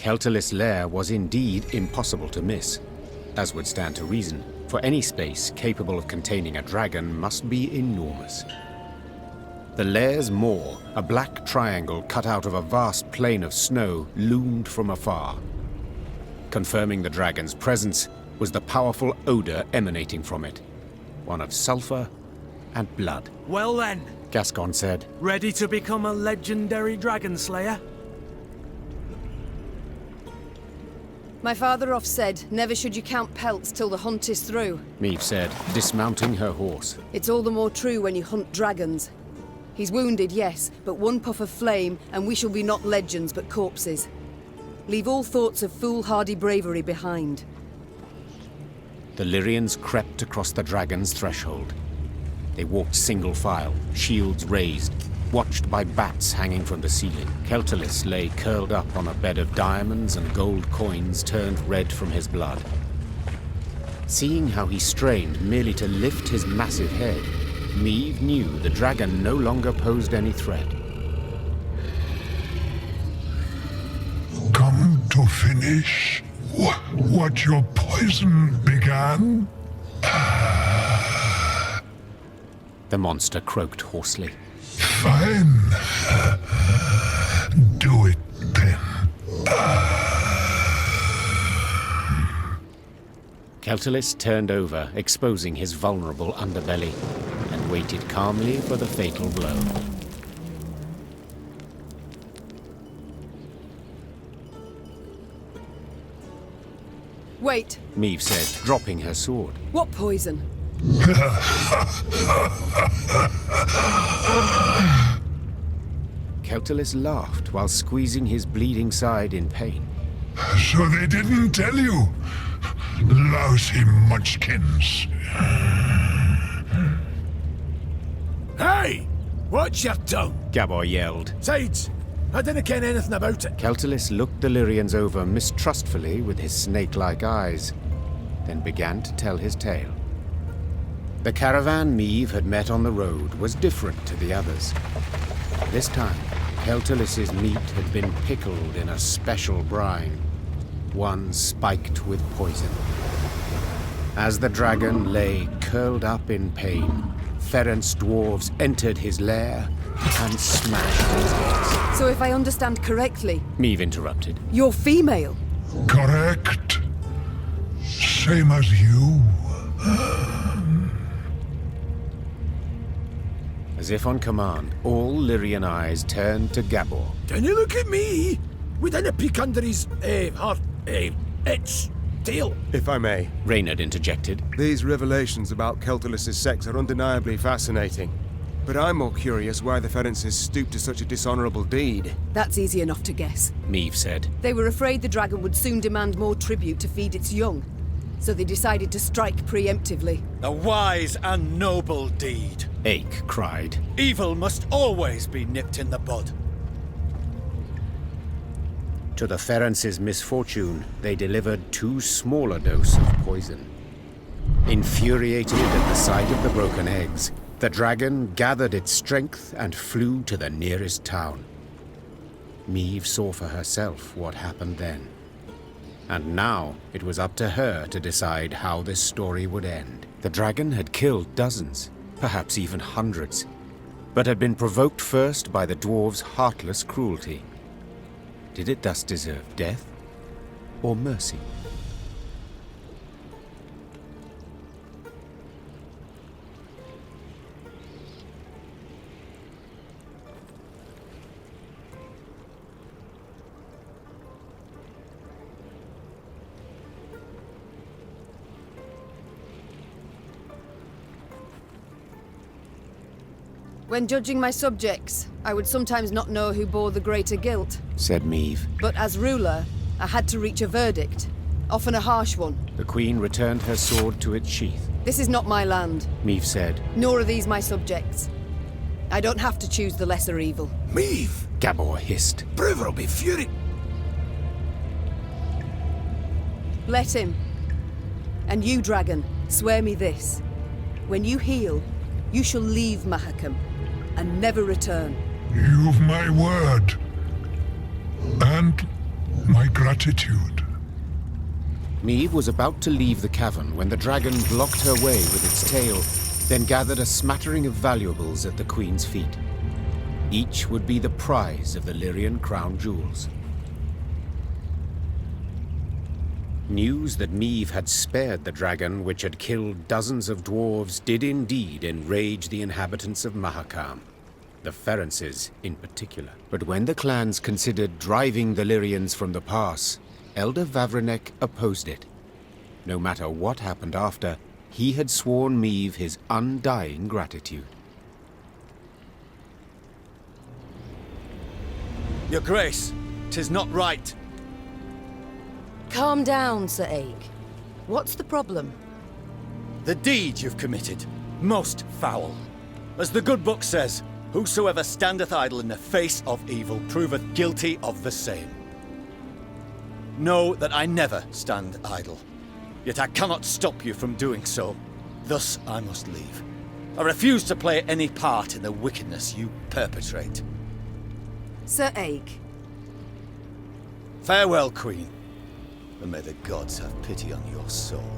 Keltalis' lair was indeed impossible to miss, as would stand to reason, for any space capable of containing a dragon must be enormous. The lair's maw, a black triangle cut out of a vast plain of snow, loomed from afar. Confirming the dragon's presence was the powerful odor emanating from it, one of sulfur and blood. Well then, Gascon said, ready to become a legendary dragon slayer? My father oft said, never should you count pelts till the hunt is through. Meve said, dismounting her horse. It's all the more true when you hunt dragons. He's wounded, yes, but one puff of flame, and we shall be not legends, but corpses. Leave all thoughts of foolhardy bravery behind. The Lyrians crept across the dragon's threshold. They walked single file, shields raised, watched by bats hanging from the ceiling. Keltalis lay curled up on a bed of diamonds and gold coins turned red from his blood. Seeing how he strained merely to lift his massive head, Meve knew the dragon no longer posed any threat. Come to finish what your poison began? The monster croaked hoarsely. Fine. Do it then. Keltalis turned over, exposing his vulnerable underbelly, and waited calmly for the fatal blow. Wait, Meve said, dropping her sword. what poison? Keltalis laughed while squeezing his bleeding side in pain. So they didn't tell you? Lousy munchkins. Hey! Watch your tongue! Gabor yelled. Sides! I didn't ken anything about it. Keltalis looked the Lyrians over mistrustfully with his snake-like eyes, then began to tell his tale. The caravan Meve had met on the road was different to the others. This time, Keltalis's meat had been pickled in a special brine, one spiked with poison. As the dragon lay curled up in pain, Ferenc dwarves entered his lair and smashed his heads. So if I understand correctly, Meve interrupted. you're female. Correct. Same as you. As if on command, all Lyrian eyes turned to Gabor. Dinna look at me! We didn't peek under his, its tail. If I may, Reynard interjected. these revelations about Keltalis' sex are undeniably fascinating. But I'm more curious why the Ferences stooped to such a dishonorable deed. That's easy enough to guess. Meve said. They were afraid the dragon would soon demand more tribute to feed its young, so they decided to strike preemptively. A wise and noble deed. Ache cried. Evil must always be nipped in the bud. To the Ferences' misfortune, they delivered too small a dose of poison. Infuriated at the sight of the broken eggs, the dragon gathered its strength and flew to the nearest town. Meve saw for herself what happened then. And now it was up to her to decide how this story would end. The dragon had killed dozens, perhaps even hundreds, but had been provoked first by the dwarves' heartless cruelty. Did it thus deserve death or mercy? When judging my subjects, I would sometimes not know who bore the greater guilt. Said Meve. But as ruler, I had to reach a verdict, often a harsh one. The queen returned her sword to its sheath. This is not my land, Meve said. nor are these my subjects. I don't have to choose the lesser evil. Meve! Gabor hissed. Bruver will be furious. Let him. And you, dragon, swear me this. When you heal, you shall leave Mahakam and never return. You've my word. And my gratitude. Maeve was about to leave the cavern when the dragon blocked her way with its tail, then gathered a smattering of valuables at the Queen's feet. Each would be the prize of the Lyrian crown jewels. News that Maeve had spared the dragon, which had killed dozens of dwarves, did indeed enrage the inhabitants of Mahakam, the Ferences in particular. But when the clans considered driving the Lyrians from the pass, Elder Vavrenek opposed it. No matter what happened after, he had sworn Maeve his undying gratitude. Your Grace, 'tis not right. Calm down, Sir Aig. What's the problem? The deed you've committed, most foul. As the good book says, whosoever standeth idle in the face of evil proveth guilty of the same. Know that I never stand idle, yet I cannot stop you from doing so. Thus I must leave. I refuse to play any part in the wickedness you perpetrate. Sir Aig. Farewell, Queen, and may the gods have pity on your soul.